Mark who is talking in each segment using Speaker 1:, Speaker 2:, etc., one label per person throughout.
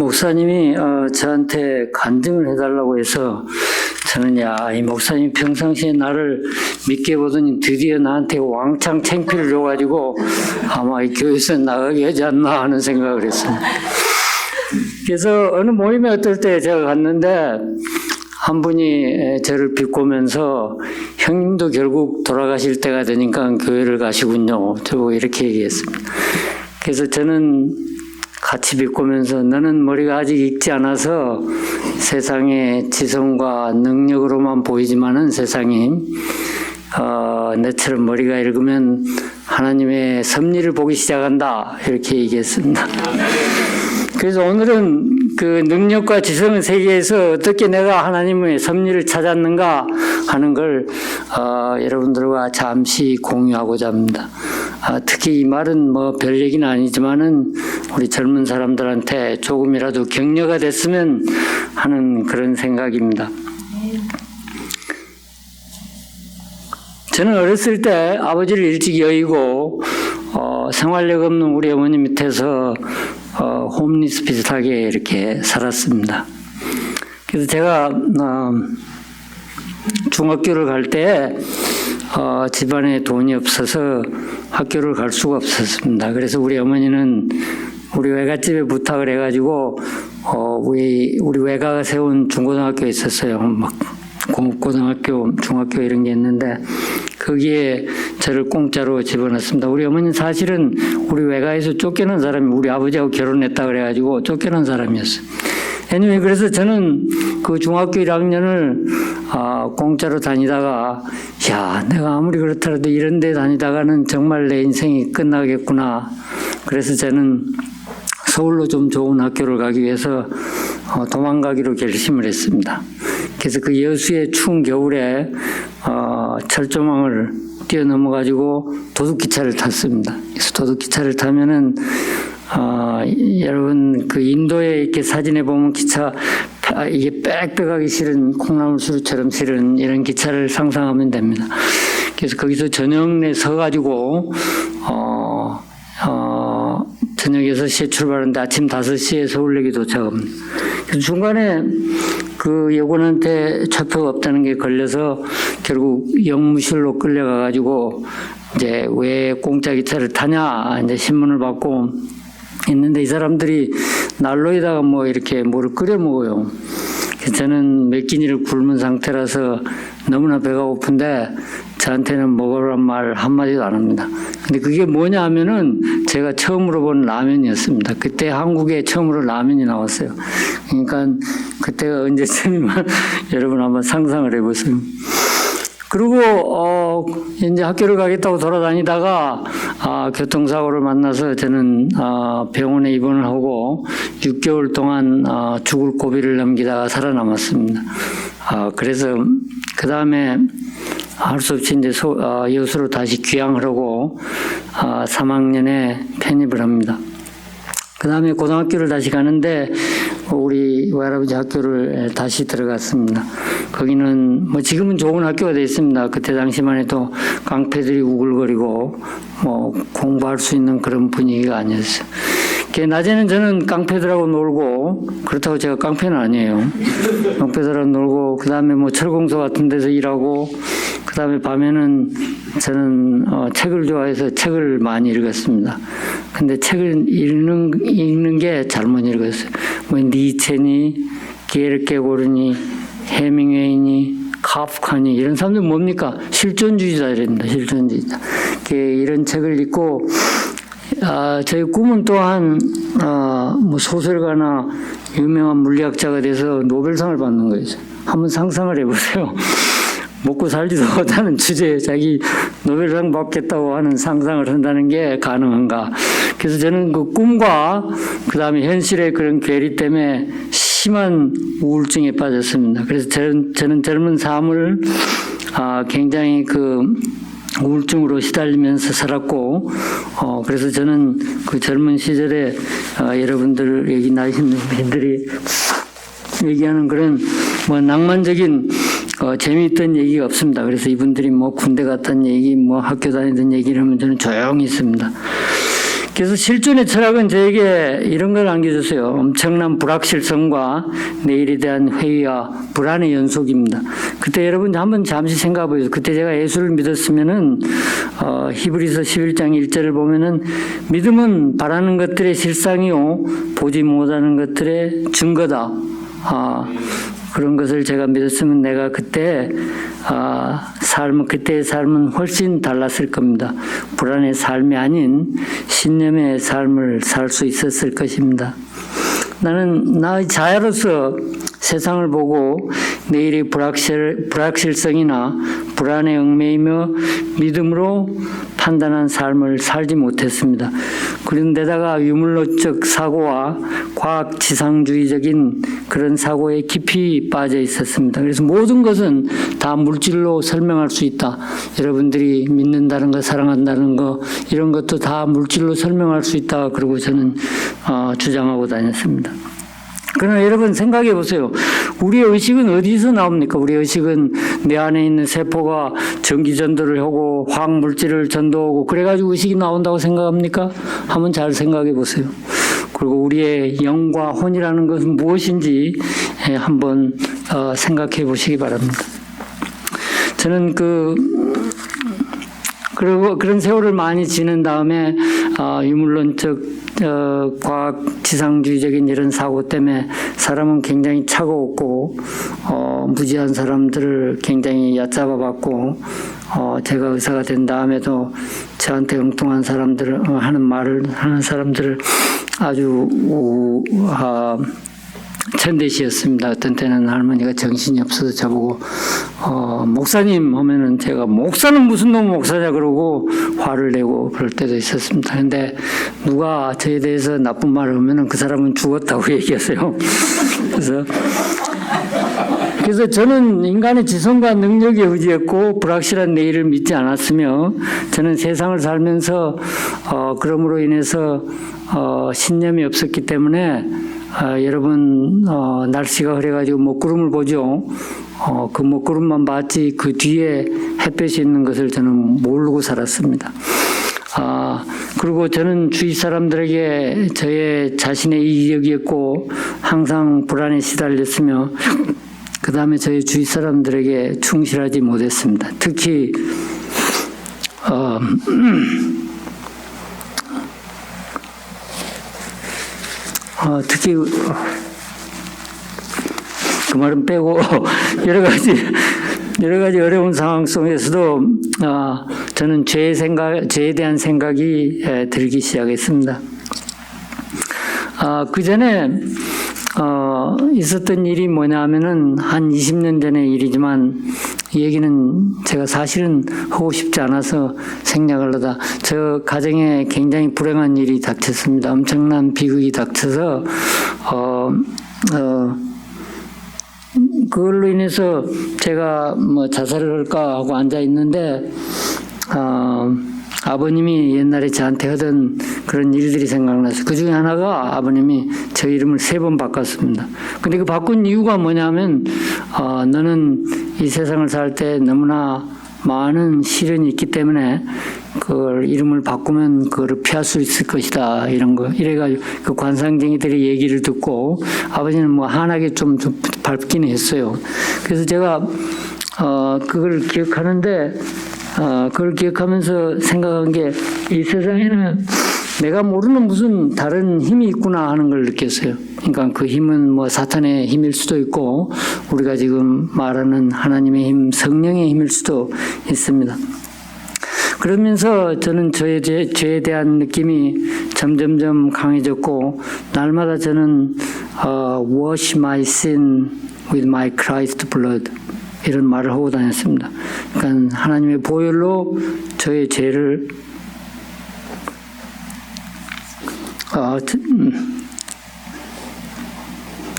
Speaker 1: 목사님이 저한테 간증을 해달라고 해서 저는 이 목사님 평상시에 나를 믿게 보더니 드디어 나한테 왕창 창피를 줘가지고 아마 이 교회에서 나가게 하지 않나 하는 생각을 했습니다. 그래서 어느 모임에 어떨 때 제가 갔는데 한 분이 저를 비꼬면서 형님도 결국 돌아가실 때가 되니까 교회를 가시군요. 저보고 이렇게 얘기했습니다. 그래서 저는 같이 비꼬면서 너는 머리가 아직 익지 않아서 세상의 지성과 능력으로만 보이지만은 세상이 내처럼 머리가 읽으면 하나님의 섭리를 보기 시작한다 이렇게 얘기했습니다. 그래서 오늘은 그 능력과 지성의 세계에서 어떻게 내가 하나님의 섭리를 찾았는가 하는 걸 여러분들과 잠시 공유하고자 합니다. 특히 이 말은 뭐 별 얘기는 아니지만은 우리 젊은 사람들한테 조금이라도 격려가 됐으면 하는 그런 생각입니다. 저는 어렸을 때 아버지를 일찍 여의고 생활력 없는 우리 어머니 밑에서 홈리스 비슷하게 이렇게 살았습니다. 그래서 제가 중학교를 갈 때 집안에 돈이 없어서 학교를 갈 수가 없었습니다. 그래서 우리 어머니는 우리 외갓집에 부탁을 해가지고 우리 외가가 세운 중고등학교에 있었어요. 막 공업고등학교, 중학교 이런 게 있는데 거기에 저를 공짜로 집어넣습니다. 우리 어머니는 사실은 우리 외가에서 쫓겨난 사람이 우리 아버지하고 결혼했다 그래가지고 쫓겨난 사람이었어요. anyway, 그래서 저는 그 중학교 1학년을 공짜로 다니다가 내가 아무리 그렇더라도 이런 데 다니다가는 정말 내 인생이 끝나겠구나. 그래서 저는 서울로 좀 좋은 학교를 가기 위해서 도망가기로 결심을 했습니다. 그래서 그 여수의 추운 겨울에 철조망을 뛰어넘어가지고 도둑기차를 탔습니다. 그래서 도둑기차를 타면은 여러분 그 인도에 이렇게 사진에 보면 기차 이게 빽빽하기 싫은 콩나물 수루처럼 싫은 이런 기차를 상상하면 됩니다. 그래서 거기서 저녁 내 서가지고 저녁 6시에 출발하는데 아침 5시에 서울역에 도착합니다. 그래서 중간에 그 여군한테 차표가 없다는 게 걸려서 결국 영무실로 끌려가가지고 이제 왜 공짜 기차를 타냐 이제 신문을 받고 있는데 이 사람들이 난로에다가 뭐 이렇게 뭐를 끓여 먹어요. 그래서 저는 몇 끼니를 굶은 상태라서 너무나 배가 고픈데 저한테는 먹으란 말 한마디도 안 합니다. 근데 그게 뭐냐 하면은 제가 처음으로 본 라면이었습니다. 그때 한국에 처음으로 라면이 나왔어요. 그러니까 그때가 언제쯤이면 여러분 한번 상상을 해보세요. 그리고 이제 학교를 가겠다고 돌아다니다가 교통사고를 만나서 저는 병원에 입원을 하고 6개월 동안 죽을 고비를 넘기다가 살아남았습니다. 그래서 그 다음에 할 수 없이 이제 여수로 다시 귀향을 하고 3학년에 편입을 합니다. 그 다음에 고등학교를 다시 가는데 우리 외할아버지 학교를 다시 들어갔습니다. 거기는 뭐 지금은 좋은 학교가 되어 있습니다. 그때 당시만 해도 깡패들이 우글거리고 뭐 공부할 수 있는 그런 분위기가 아니었어요. 낮에는 저는 깡패들하고 놀고, 그렇다고 제가 깡패는 아니에요. 깡패들하고 놀고, 그 다음에 뭐 철공소 같은 데서 일하고, 그 다음에 밤에는 저는 책을 좋아해서 책을 많이 읽었습니다. 근데 책을 읽는 게 잘못 읽었어요. 뭐 니체니, 게르케고르니, 해밍웨이니, 카프카니 이런 사람들 뭡니까? 실존주의자 이랍니다. 실존주의자. 이런 책을 읽고 저희 꿈은 또한 뭐 소설가나 유명한 물리학자가 돼서 노벨상을 받는 거예요. 한번 상상을 해보세요. 먹고 살지도 못하는 주제에 자기 노벨상 받겠다고 하는 상상을 한다는 게 가능한가. 그래서 저는 그 꿈과 그 다음에 현실의 그런 괴리 때문에 심한 우울증에 빠졌습니다. 그래서 저는 젊은 삶을 굉장히 그 우울증으로 시달리면서 살았고, 그래서 저는 그 젊은 시절에 여러분들 여기 나이신 분들이 얘기하는 그런 뭐 낭만적인 재미있던 얘기가 없습니다. 그래서 이분들이 뭐 군대 갔다는 얘기, 뭐 학교 다니던 얘기를 하면 저는 조용히 있습니다. 그래서 실존의 철학은 저에게 이런 걸 안겨줬어요. 엄청난 불확실성과 내일에 대한 회의와 불안의 연속입니다. 그때 여러분 한번 잠시 생각해 보세요. 그때 제가 예수를 믿었으면은 히브리서 11장 1절을 보면은 믿음은 바라는 것들의 실상이요 보지 못하는 것들의 증거다. 그런 것을 제가 믿었으면 내가 그때 그때의 삶은 훨씬 달랐을 겁니다. 불안의 삶이 아닌 신념의 삶을 살 수 있었을 것입니다. 나는 나의 자아로서 세상을 보고 내일의 불확실성이나 불안에 얽매이며 믿음으로 판단한 삶을 살지 못했습니다. 그런데다가 유물론적 사고와 과학지상주의적인 그런 사고에 깊이 빠져 있었습니다. 그래서 모든 것은 다 물질로 설명할 수 있다. 여러분들이 믿는다는 것, 사랑한다는 것, 이런 것도 다 물질로 설명할 수 있다. 그러고 저는 주장하고 다녔습니다. 그러나 여러분 생각해 보세요. 우리의 의식은 어디서 나옵니까? 우리의 의식은 내 안에 있는 세포가 전기 전도를 하고 화학 물질을 전도하고 그래가지고 의식이 나온다고 생각합니까? 한번 잘 생각해 보세요. 그리고 우리의 영과 혼이라는 것은 무엇인지 한번 생각해 보시기 바랍니다. 저는 그리고 그런 세월을 많이 지낸 다음에 유물론적 과학 지상주의적인 이런 사고 때문에 사람은 굉장히 차가웠고 무지한 사람들을 굉장히 얕잡아봤고 제가 의사가 된 다음에도 저한테 엉뚱한 사람들을 하는 사람들을 아주 천대시였습니다. 어떤 때는 할머니가 정신이 없어서 저보고 목사님 하면은 제가 목사는 무슨 놈 목사냐 그러고 화를 내고 그럴 때도 있었습니다. 그런데 누가 저에 대해서 나쁜 말을 하면은 그 사람은 죽었다고 얘기하세요. 그래서 저는 인간의 지성과 능력에 의지했고 불확실한 내일을 믿지 않았으며 저는 세상을 살면서 그럼으로 인해서 신념이 없었기 때문에 여러분 날씨가 흐려가지고 먹구름을 보죠. 그 먹구름만 봤지 그 뒤에 햇볕이 있는 것을 저는 모르고 살았습니다. 그리고 저는 주위 사람들에게 저의 자신의 이기적이었고 항상 불안에 시달렸으며 그 다음에 저희 주위 사람들에게 충실하지 못했습니다. 특히 그 말은 빼고 여러 가지 어려운 상황 속에서도 저는 죄에 대한 생각이 들기 시작했습니다. 그 전에 있었던 일이 뭐냐면은 한 20년 전의 일이지만 이 얘기는 제가 사실은 하고 싶지 않아서 생략하려다 저 가정에 굉장히 불행한 일이 닥쳤습니다. 엄청난 비극이 닥쳐서 그걸로 인해서 제가 뭐 자살을 할까 하고 앉아 있는데 아버님이 옛날에 저한테 하던 그런 일들이 생각나서 그 중에 하나가 아버님이 저 이름을 3번 바꿨습니다. 근데 그 바꾼 이유가 뭐냐면 너는 이 세상을 살 때 너무나 많은 시련이 있기 때문에 그걸 이름을 바꾸면 그거를 피할 수 있을 것이다 이런 거 이래가지고 그 관상쟁이들의 얘기를 듣고 아버지는 뭐 환하게 좀 밟긴 했어요. 그래서 제가 그걸 기억하는데 그걸 기억하면서 생각한 게 이 세상에는 내가 모르는 무슨 다른 힘이 있구나 하는 걸 느꼈어요. 그러니까 그 힘은 뭐 사탄의 힘일 수도 있고 우리가 지금 말하는 하나님의 힘, 성령의 힘일 수도 있습니다. 그러면서 저는 죄에 대한 느낌이 점점점 강해졌고 날마다 저는 wash my sin with my Christ blood 이런 말을 하고 다녔습니다. 그러니까 하나님의 보혈로 저의 죄를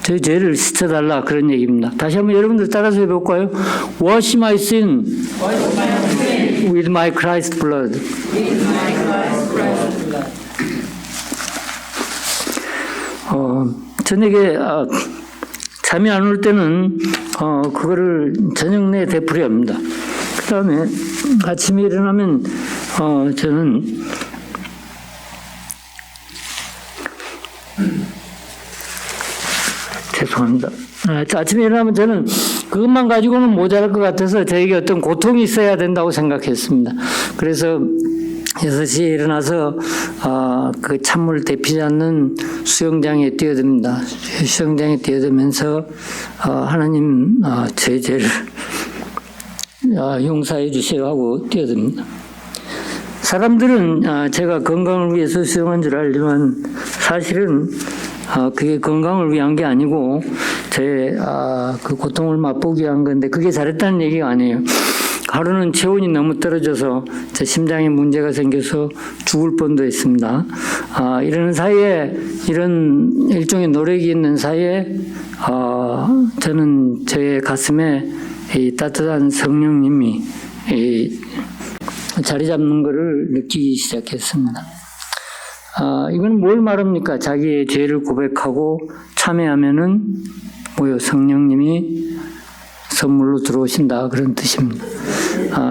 Speaker 1: 저희 죄를 씻어달라 그런 얘기입니다. 다시 한번 여러분들 따라서 해볼까요? Wash my sin with my Christ blood. 저녁에 잠이 안 올 때는 그거를 저녁 내에 되풀이 합니다. 그 다음에 아침에 일어나면 저는 죄송합니다. 아침에 일어나면 저는 그것만 가지고는 모자랄 것 같아서 저에게 어떤 고통이 있어야 된다고 생각했습니다. 그래서 6시에 일어나서 그 찬물 데피지 않는 수영장에 뛰어듭니다. 수영장에 뛰어들면서 하나님 제 죄를 용서해 주시라고 하고 뛰어듭니다. 사람들은 제가 건강을 위해서 수영한 줄 알지만 사실은 그게 건강을 위한 게 아니고 제 그 고통을 맛보기 위한 건데 그게 잘했다는 얘기가 아니에요. 하루는 체온이 너무 떨어져서 제 심장에 문제가 생겨서 죽을 뻔도 했습니다. 이러는 사이에 이런 일종의 노력이 있는 사이에 저는 제 가슴에 이 따뜻한 성령님이 자리 잡는 것을 느끼기 시작했습니다. 이건 뭘 말합니까? 자기의 죄를 고백하고 참회하면은 성령님이 선물로 들어오신다 그런 뜻입니다.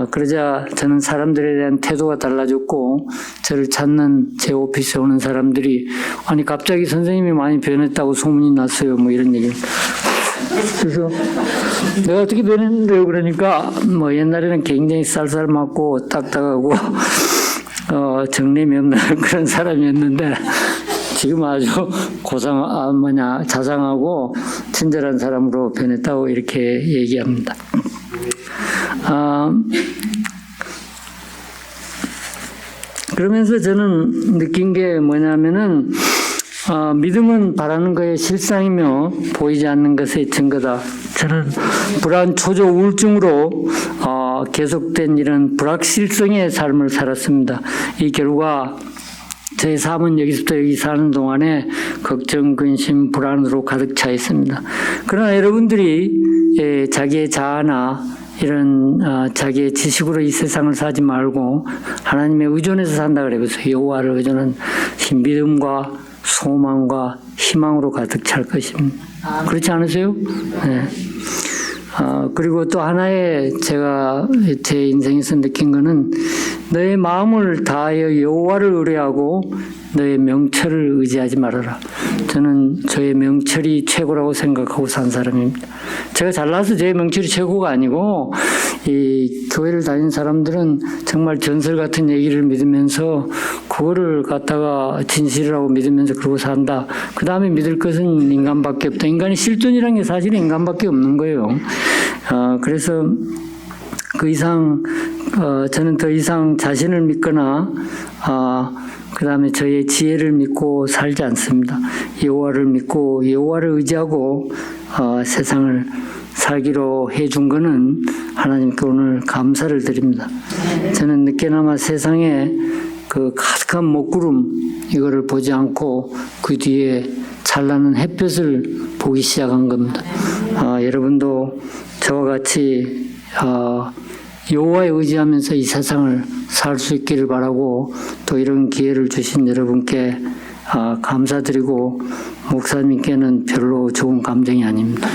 Speaker 1: 그러자 저는 사람들에 대한 태도가 달라졌고 저를 찾는 제 오피스에 오는 사람들이 아니 갑자기 선생님이 많이 변했다고 소문이 났어요 이런 얘기를. 그래서 내가 어떻게 변했는데요? 그러니까 옛날에는 굉장히 쌀쌀맞고 딱딱하고 정림이 없는 그런 사람이었는데 지금 아주 자상하고 친절한 사람으로 변했다고 이렇게 얘기합니다. 그러면서 저는 느낀 게 뭐냐면은 믿음은 바라는 것의 실상이며 보이지 않는 것의 증거다. 저는 불안, 초조, 우울증으로 계속된 이런 불확실성의 삶을 살았습니다. 이 결과 제 삶은 여기서부터 여기 사는 동안에 걱정, 근심, 불안으로 가득 차 있습니다. 그러나 여러분들이 자기의 자아나 이런 자기의 지식으로 이 세상을 사지 말고 하나님의 의존해서 산다 그래서 여호와를 의존한 믿음과 소망과 희망으로 가득 찰 것입니다. 그렇지 않으세요? 네. 그리고 또 하나의 제가 제 인생에서 느낀 거는 너의 마음을 다하여 여호와를 의뢰하고 너의 명철을 의지하지 말아라. 저는 저의 명철이 최고라고 생각하고 산 사람입니다. 제가 잘나서 제 명철이 최고가 아니고 이 교회를 다니는 사람들은 정말 전설 같은 얘기를 믿으면서 그거를 갖다가 진실이라고 믿으면서 그러고 산다. 그 다음에 믿을 것은 인간밖에 없다. 인간의 실존이라는 게 사실은 인간밖에 없는 거예요. 그래서 그 이상 저는 더 이상 자신을 믿거나 그 다음에 저의 지혜를 믿고 살지 않습니다. 여호와를 믿고 여호와를 의지하고 세상을 살기로 해준 거는 하나님께 오늘 감사를 드립니다. 저는 늦게나마 세상에 그 가득한 먹구름 이거를 보지 않고 그 뒤에 찬란한 햇볕을 보기 시작한 겁니다. 여러분도 저와 같이 여호와에 의지하면서 이 세상을 살 수 있기를 바라고 또 이런 기회를 주신 여러분께 감사드리고 목사님께는 별로 좋은 감정이 아닙니다.